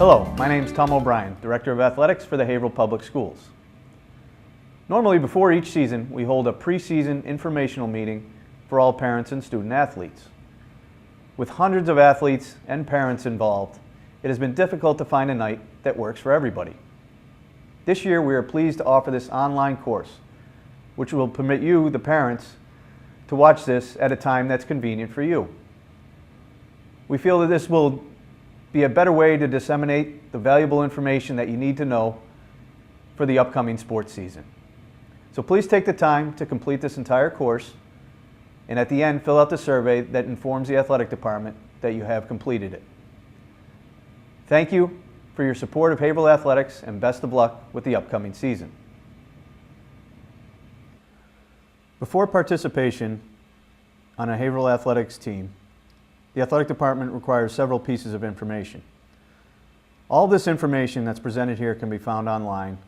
Hello, my name is Tom O'Brien, Director of Athletics for the Haverhill Public Schools. Normally before each season, we hold a preseason informational meeting for all parents and student athletes. With hundreds of athletes and parents involved, it has been difficult to find a night that works for everybody. This year we are pleased to offer this online course, which will permit you, the parents, to watch this at a time that's convenient for you. We feel that this will be a better way to disseminate the valuable information that you need to know for the upcoming sports season. So please take the time to complete this entire course, and at the end fill out the survey that informs the athletic department that you have completed it. Thank you for your support of Haverhill Athletics, and best of luck with the upcoming season. Before participation on a Haverhill Athletics team, the athletic department requires several pieces of information. All this information that's presented here can be found online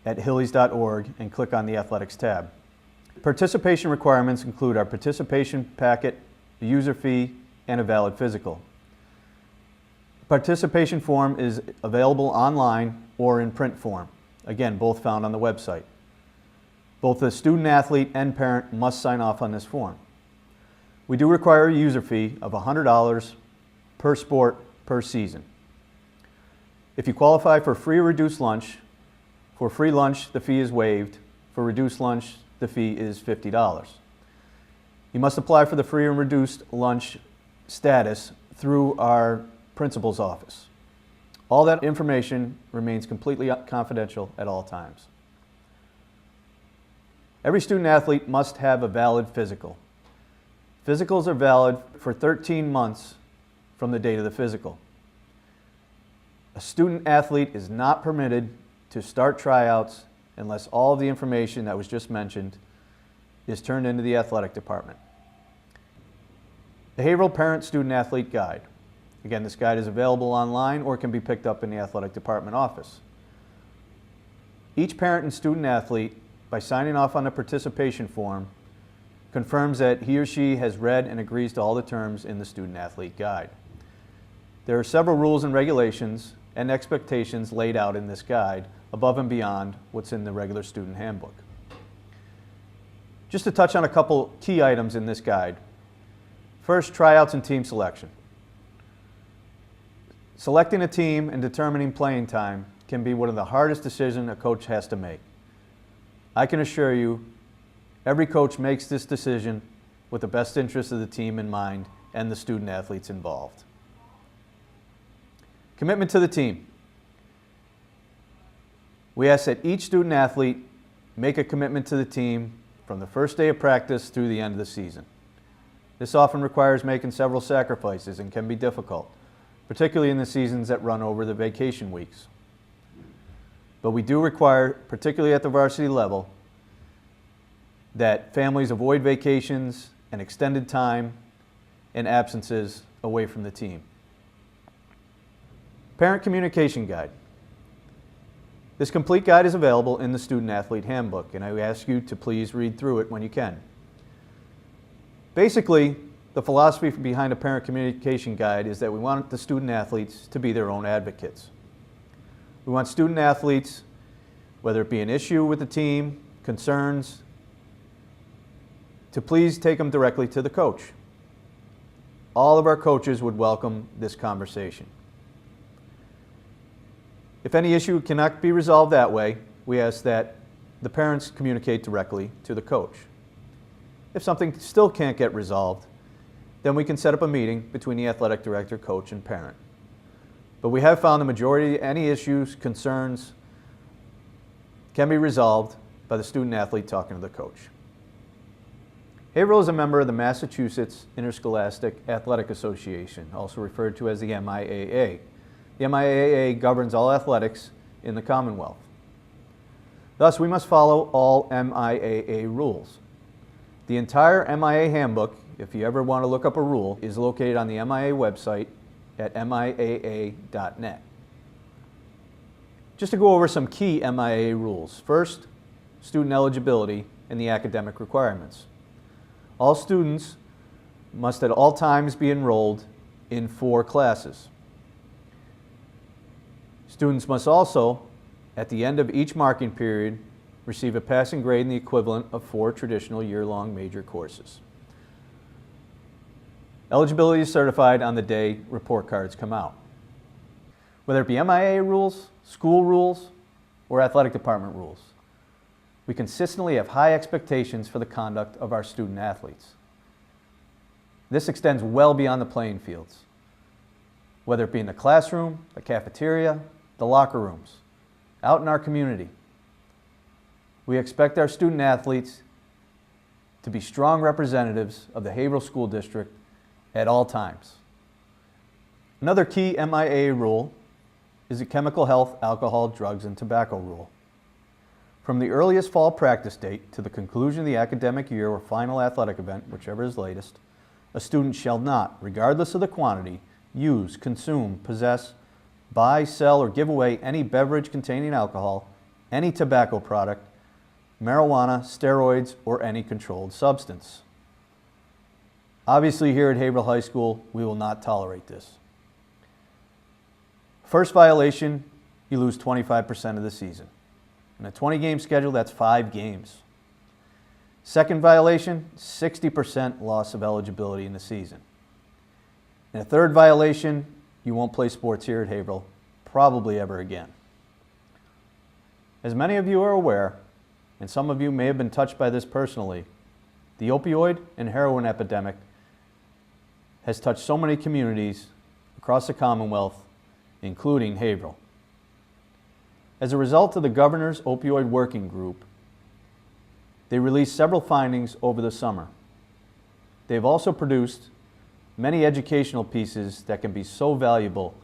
at hillies.org and click on the Athletics tab. Participation requirements include our participation packet, a user fee, and a valid physical. The participation form is available online or in print form. Again, both found on the website. Both the student athlete and parent must sign off on this form. We do require a user fee of $100 per sport per season. If you qualify for free or reduced lunch, for free lunch the fee is waived. For reduced lunch the fee is $50. You must apply for the free and reduced lunch status through our principal's office. All that information remains completely confidential at all times. Every student athlete must have a valid physical. Physicals are valid for 13 months from the date of the physical. A student athlete is not permitted to start tryouts unless all of the information that was just mentioned is turned into the athletic department. The Haverhill Parent Student Athlete Guide. Again, this guide is available online or can be picked up in the athletic department office. Each parent and student athlete, by signing off on the participation form, confirms that he or she has read and agrees to all the terms in the Student Athlete Guide. There are several rules and regulations and expectations laid out in this guide above and beyond what's in the regular student handbook. Just to touch on a couple key items in this guide. First, tryouts and team selection. Selecting a team and determining playing time can be one of the hardest decisions a coach has to make. I can assure you, every coach makes this decision with the best interest of the team in mind and the student athletes involved. Commitment to the team. We ask that each student athlete make a commitment to the team from the first day of practice through the end of the season. This often requires making several sacrifices and can be difficult, particularly in the seasons that run over the vacation weeks. But we do require, particularly at the varsity level, that families avoid vacations and extended time and absences away from the team. Parent Communication Guide. This complete guide is available in the Student Athlete Handbook, and I ask you to please read through it when you can. Basically, the philosophy behind a Parent Communication Guide is that we want the student athletes to be their own advocates. We want student athletes, whether it be an issue with the team, concerns, to please take them directly to the coach. All of our coaches would welcome this conversation. If any issue cannot be resolved that way, we ask that the parents communicate directly to the coach. If something still can't get resolved, then we can set up a meeting between the athletic director, coach, and parent. But we have found the majority of any issues, concerns, can be resolved by the student athlete talking to the coach. Haverhill is a member of the Massachusetts Interscholastic Athletic Association, also referred to as the MIAA. The MIAA governs all athletics in the Commonwealth. Thus, we must follow all MIAA rules. The entire MIA handbook, if you ever want to look up a rule, is located on the MIA website at miaa.net. Just to go over some key MIA rules. First, student eligibility and the academic requirements. All students must at all times be enrolled in 4 classes. Students must also, at the end of each marking period, receive a passing grade in the equivalent of 4 traditional year-long major courses. Eligibility is certified on the day report cards come out. Whether it be MIA rules, school rules, or athletic department rules, we consistently have high expectations for the conduct of our student athletes. This extends well beyond the playing fields, whether it be in the classroom, the cafeteria, the locker rooms, out in our community. We expect our student athletes to be strong representatives of the Haverhill School District at all times. Another key MIA rule is the chemical health, alcohol, drugs, and tobacco rule. From the earliest fall practice date to the conclusion of the academic year or final athletic event, whichever is latest, a student shall not, regardless of the quantity, use, consume, possess, buy, sell, or give away any beverage containing alcohol, any tobacco product, marijuana, steroids, or any controlled substance. Obviously, here at Haverhill High School, we will not tolerate this. First violation, you lose 25% of the season. In a 20-game schedule, that's 5 games. Second violation, 60% loss of eligibility in the season. In a third violation, you won't play sports here at Haverhill, probably ever again. As many of you are aware, and some of you may have been touched by this personally, the opioid and heroin epidemic has touched so many communities across the Commonwealth, including Haverhill. As a result of the Governor's Opioid Working Group, they released several findings over the summer. They've also produced many educational pieces that can be so valuable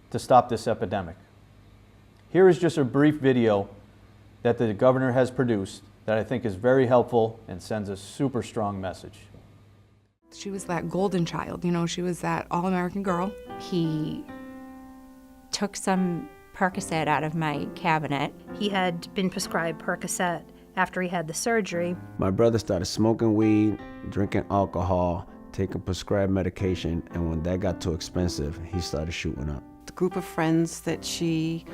to stop this epidemic. Here is just a brief video that the Governor has produced that I think is very helpful and sends a super strong message. She was that golden child, she was that all-American girl. He took some Percocet out of my cabinet. He had been prescribed Percocet after he had the surgery. My brother started smoking weed, drinking alcohol, taking prescribed medication, and when that got too expensive, he started shooting up. The group of friends that she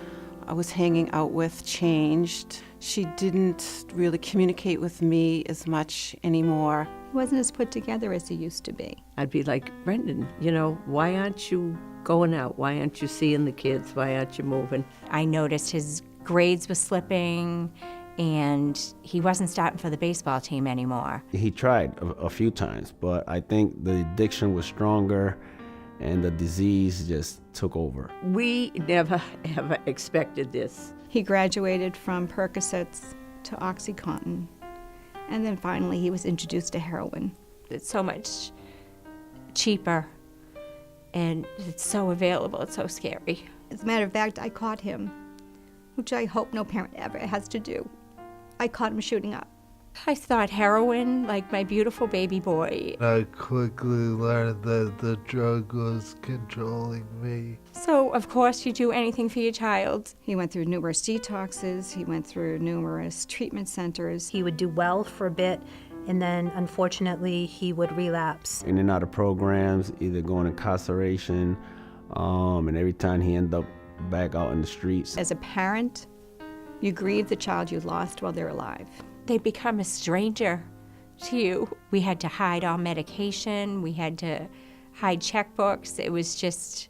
was hanging out with changed. She didn't really communicate with me as much anymore. He wasn't as put together as he used to be. I'd be like, Brendan, why aren't you going out? Why aren't you seeing the kids? Why aren't you moving? I noticed his grades were slipping and he wasn't starting for the baseball team anymore. He tried a few times, but I think the addiction was stronger and the disease just took over. We never, ever expected this. He graduated from Percocets to OxyContin, and then finally he was introduced to heroin. It's so much cheaper and it's so available, it's so scary. As a matter of fact, I caught him, which I hope no parent ever has to do. I caught him shooting up. I thought heroin, like my beautiful baby boy. I quickly learned that the drug was controlling me. So, of course, you do anything for your child. He went through numerous detoxes. He went through numerous treatment centers. He would do well for a bit, and then, unfortunately, he would relapse. In and out of programs, either going to incarceration, and every time he ended up back out in the streets. As a parent, you grieve the child you lost while they're alive. They become a stranger to you. We had to hide all medication. We had to hide checkbooks. It was just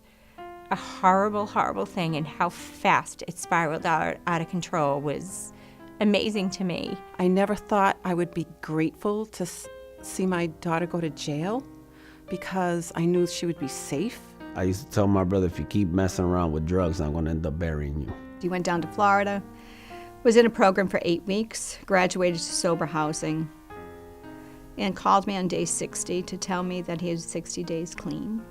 a horrible, horrible thing, and how fast it spiraled out of control was amazing to me. I never thought I would be grateful to see my daughter go to jail because I knew she would be safe. I used to tell my brother, if you keep messing around with drugs, I'm going to end up burying you. He went down to Florida, was in a program for 8 weeks, graduated to sober housing, and called me on day 60 to tell me that he was 60 days clean.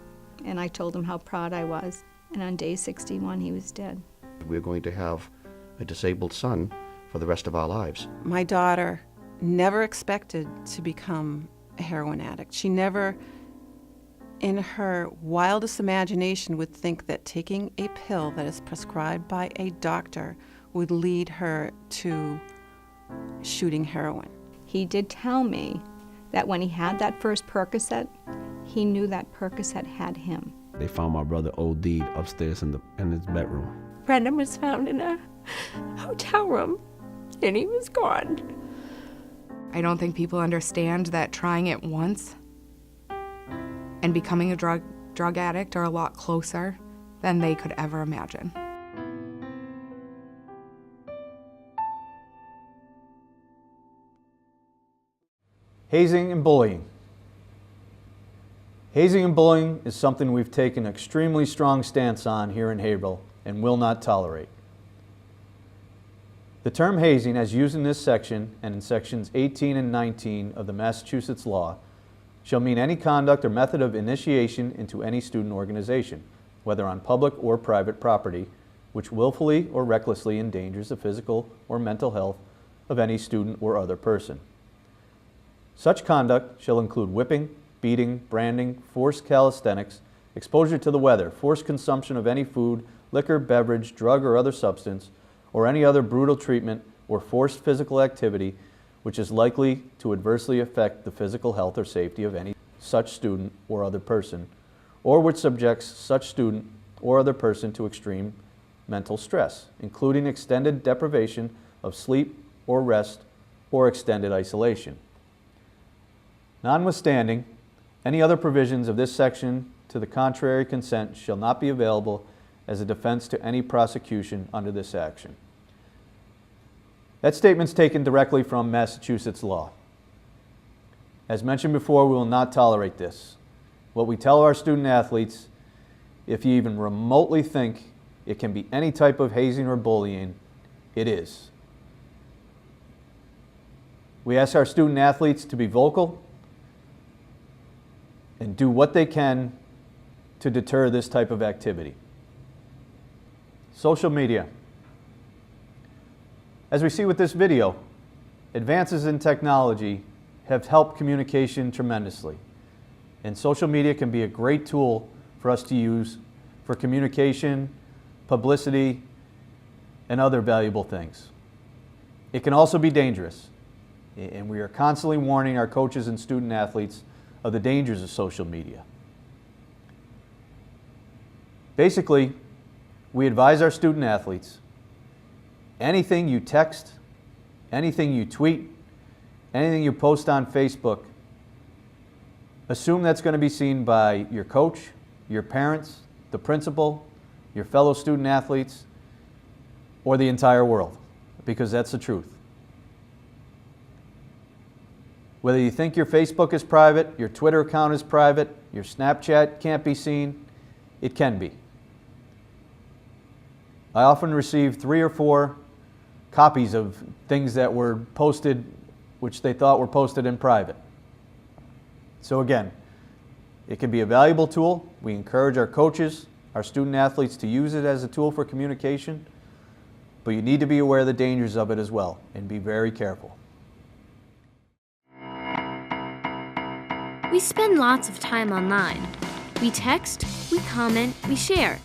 And I told him how proud I was. And on day 61, he was dead. We're going to have a disabled son for the rest of our lives. My daughter never expected to become a heroin addict. She never, in her wildest imagination, would think that taking a pill that is prescribed by a doctor would lead her to shooting heroin. He did tell me that when he had that first Percocet, he knew that Percocet had him. They found my brother OD'd upstairs in his bedroom. Brendan was found in a hotel room, and he was gone. I don't think people understand that trying it once and becoming a drug addict are a lot closer than they could ever imagine. Hazing and bullying. Hazing and bullying is something we've taken an extremely strong stance on here in Haverhill and will not tolerate. The term hazing, as used in this section and in sections 18 and 19 of the Massachusetts law, shall mean any conduct or method of initiation into any student organization, whether on public or private property, which willfully or recklessly endangers the physical or mental health of any student or other person. Such conduct shall include whipping, beating, branding, forced calisthenics, exposure to the weather, forced consumption of any food, liquor, beverage, drug, or other substance, or any other brutal treatment or forced physical activity which is likely to adversely affect the physical health or safety of any such student or other person, or which subjects such student or other person to extreme mental stress, including extended deprivation of sleep or rest or extended isolation. Notwithstanding, any other provisions of this section to the contrary consent shall not be available as a defense to any prosecution under this action. That statement's taken directly from Massachusetts law. As mentioned before, we will not tolerate this. What we tell our student athletes, if you even remotely think it can be any type of hazing or bullying, it is. We ask our student athletes to be vocal and do what they can to deter this type of activity. Social media. As we see with this video, advances in technology have helped communication tremendously, and social media can be a great tool for us to use for communication, publicity, and other valuable things. It can also be dangerous, and we are constantly warning our coaches and student athletes of the dangers of social media. Basically, we advise our student athletes, anything you text, anything you tweet, anything you post on Facebook, assume that's going to be seen by your coach, your parents, the principal, your fellow student athletes, or the entire world, because that's the truth. Whether you think your Facebook is private, your Twitter account is private, your Snapchat can't be seen, it can be. I often receive 3 or 4 copies of things that were posted which they thought were posted in private. So again, it can be a valuable tool. We encourage our coaches, our student athletes to use it as a tool for communication, but you need to be aware of the dangers of it as well and be very careful. We spend lots of time online. We text, we comment, we share.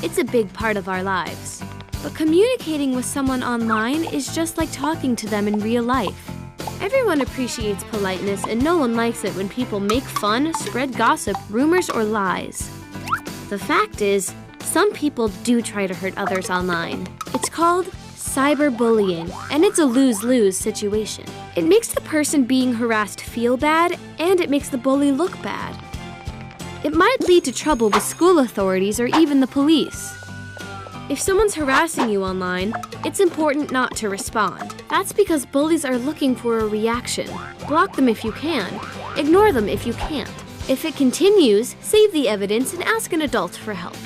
It's a big part of our lives. But communicating with someone online is just like talking to them in real life. Everyone appreciates politeness, and no one likes it when people make fun, spread gossip, rumors, or lies. The fact is, some people do try to hurt others online. It's called cyberbullying, and it's a lose-lose situation. It makes the person being harassed feel bad, and it makes the bully look bad. It might lead to trouble with school authorities or even the police. If someone's harassing you online, it's important not to respond. That's because bullies are looking for a reaction. Block them if you can. Ignore them if you can't. If it continues, save the evidence and ask an adult for help.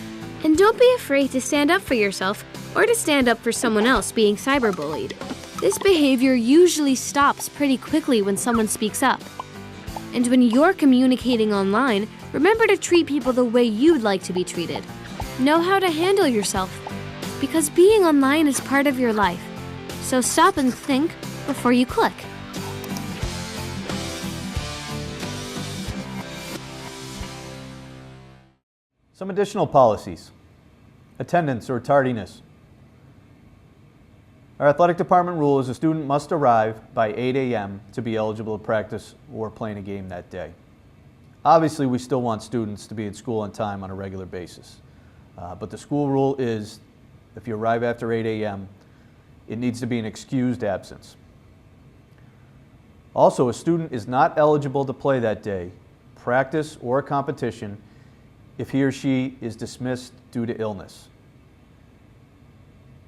And don't be afraid to stand up for yourself or to stand up for someone else being cyberbullied. This behavior usually stops pretty quickly when someone speaks up. And when you're communicating online, remember to treat people the way you'd like to be treated. Know how to handle yourself, because being online is part of your life. So stop and think before you click. Some additional policies. Attendance or tardiness. Our athletic department rule is a student must arrive by 8 a.m. to be eligible to practice or play in a game that day. Obviously, we still want students to be in school on time on a regular basis. But the school rule is If you arrive after 8 a.m., it needs to be an excused absence. Also, a student is not eligible to play that day, practice, or a competition if he or she is dismissed due to illness.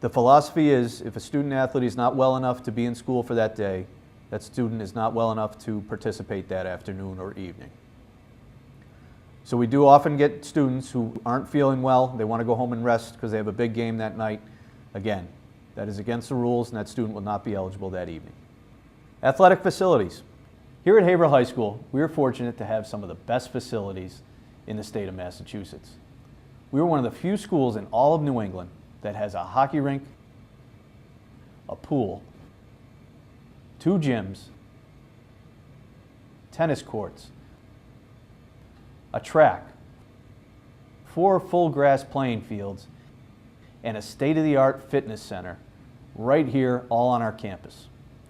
The philosophy is if a student athlete is not well enough to be in school for that day, that student is not well enough to participate that afternoon or evening. So we do often get students who aren't feeling well, they want to go home and rest because they have a big game that night. Again, that is against the rules and that student will not be eligible that evening. Athletic facilities. Here at Haverhill High School, we are fortunate to have some of the best facilities in the state of Massachusetts. We are one of the few schools in all of New England that has a hockey rink, a pool, 2 gyms, tennis courts, a track, 4 full grass playing fields, and a state-of-the-art fitness center right here all on our campus.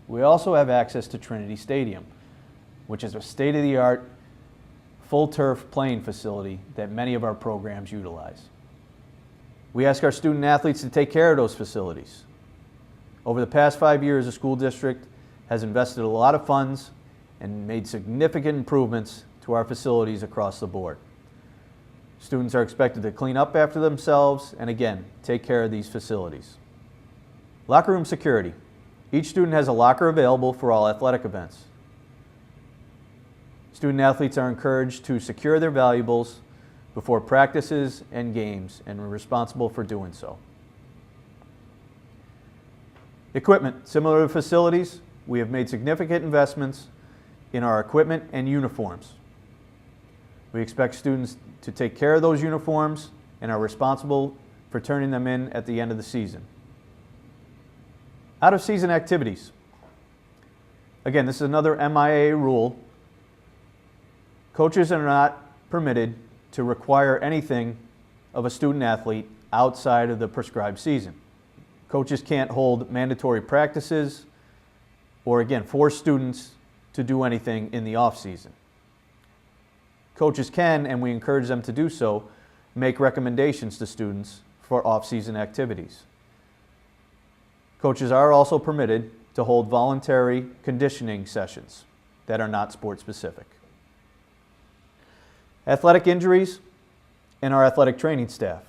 We also have access to Trinity Stadium, which is a state-of-the-art full turf playing facility that many of our programs utilize. We ask our student athletes to take care of those facilities. Over the past 5 years, the school district has invested a lot of funds and made significant improvements to our facilities across the board. Students are expected to clean up after themselves and again, take care of these facilities. Locker room security. Each student has a locker available for all athletic events. Student athletes are encouraged to secure their valuables before practices and games and are responsible for doing so. Equipment. Similar to facilities, we have made significant investments in our equipment and uniforms. We expect students to take care of those uniforms and are responsible for turning them in at the end of the season. Out-of-season activities. Again, this is another MIA rule. Coaches are not permitted to require anything of a student athlete outside of the prescribed season. Coaches can't hold mandatory practices or, again, force students to do anything in the off-season. Coaches can, and we encourage them to do so, make recommendations to students for off-season activities. Coaches are also permitted to hold voluntary conditioning sessions that are not sport-specific. Athletic injuries and our athletic training staff.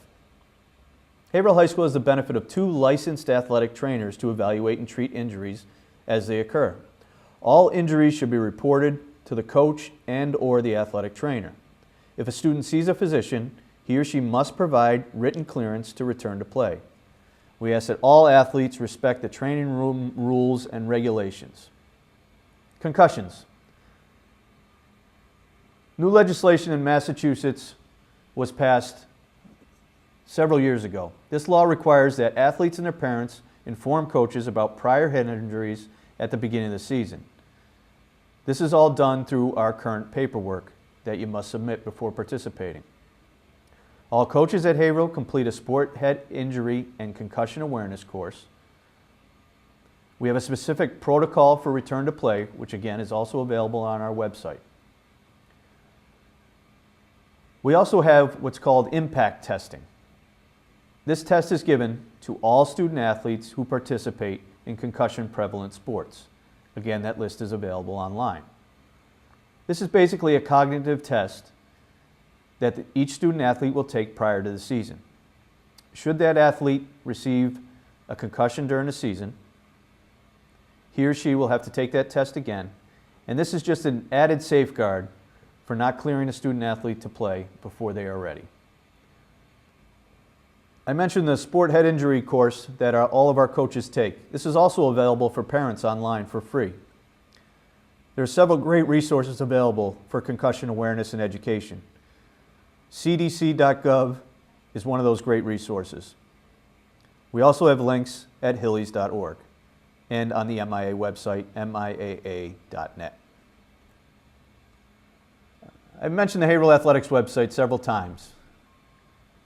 Haverhill High School has the benefit of 2 licensed athletic trainers to evaluate and treat injuries as they occur. All injuries should be reported to the coach and/or the athletic trainer. If a student sees a physician, he or she must provide written clearance to return to play. We ask that all athletes respect the training room rules and regulations. Concussions. New legislation in Massachusetts was passed several years ago. This law requires that athletes and their parents inform coaches about prior head injuries at the beginning of the season. This is all done through our current paperwork that you must submit before participating. All coaches at Haverhill complete a sport head injury and concussion awareness course. We have a specific protocol for return to play, which again is also available on our website. We also have what's called impact testing. This test is given to all student athletes who participate in concussion prevalent sports. Again, that list is available online. This is basically a cognitive test that each student athlete will take prior to the season. Should that athlete receive a concussion during the season, he or she will have to take that test again, and this is just an added safeguard for not clearing a student athlete to play before they are ready. I mentioned the sport head injury course that all of our coaches take. This is also available for parents online for free. There are several great resources available for concussion awareness and education. cdc.gov is one of those great resources. We also have links at hillies.org and on the MIA website, miaa.net. I've mentioned the Haverhill Athletics website several times,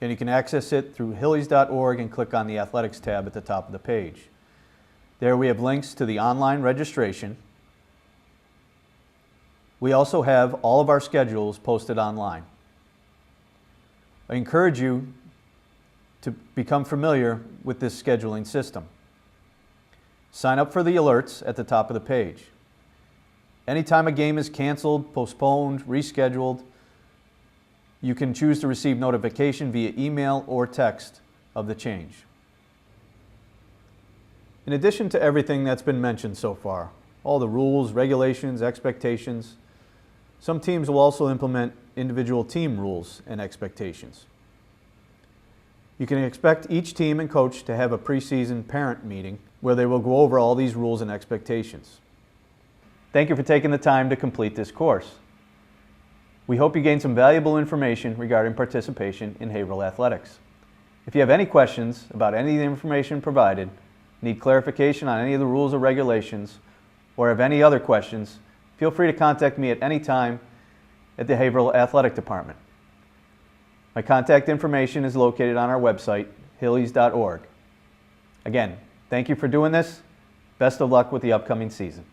and you can access it through hillies.org and click on the Athletics tab at the top of the page. There we have links to the online registration. We also have all of our schedules posted online. I encourage you to become familiar with this scheduling system. Sign up for the alerts at the top of the page. Anytime a game is canceled, postponed, rescheduled, you can choose to receive notification via email or text of the change. In addition to everything that's been mentioned so far, all the rules, regulations, expectations, some teams will also implement individual team rules and expectations. You can expect each team and coach to have a preseason parent meeting where they will go over all these rules and expectations. Thank you for taking the time to complete this course. We hope you gained some valuable information regarding participation in Haverhill Athletics. If you have any questions about any of the information provided, need clarification on any of the rules or regulations, or have any other questions, feel free to contact me at any time at the Haverhill Athletic Department. My contact information is located on our website, hillies.org. Again, thank you for doing this. Best of luck with the upcoming season.